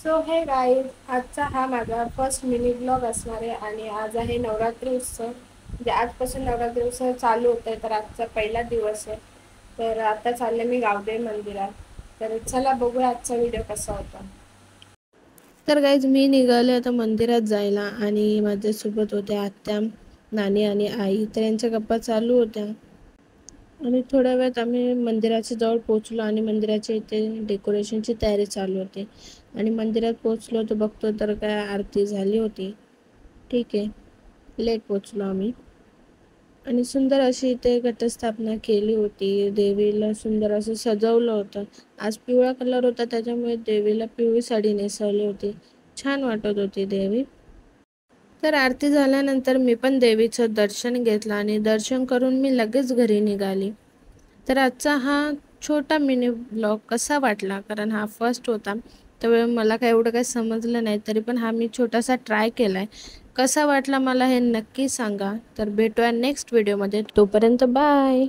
So हे guys, आजचा हा माझा फर्स्ट मिनी ब्लॉग असणार आहे आणि आज आहे नवरात्री उत्सव. म्हणजे आजपासून नवरात्री उत्सव चालू होत आहे, तर आजचा पहिला दिवस आहे. तर आता चालले मी गावदेवी मंदिरात. तर चला बघूया आजचा व्हिडिओ कसा होता. तर गाईज मी निघाले आता मंदिरात जायला आणि माझ्यासोबत होत्या आत्या, नानी आणि आई. तर यांच्या गप्पा चालू होत्या आणि थोड्या वेळात आम्ही मंदिराच्या जवळ पोहोचलो आणि मंदिराच्या इथे डेकोरेशनची तयारी चालू होती. आणि मंदिरात पोहोचलो तर बघतो तर काय आरती झाली होती. ठीक आहे, लेट पोहोचलो आम्ही आणि सुंदर अशी इथे घटस्थापना केली होती. देवीला सुंदर असं सजवलं होतं. आज पिवळा कलर होता, त्याच्यामुळे देवीला पिवळी साडी नेसवली होती. छान वाटत होती देवी. तर आरती झाल्यानंतर मी पण देवीचं दर्शन घेतलं आणि दर्शन करून मी लगेच घरी निघाली. तर आजचा हा छोटा मिनी ब्लॉग कसा वाटला, कारण हा फर्स्ट होता, तर मला काय एवढं काही समजलं नाही, तरी पण हा मी छोटासा ट्राय केला आहे. कसा वाटला मला हे नक्की सांगा. तर भेटूया नेक्स्ट व्हिडिओमध्ये. तोपर्यंत बाय.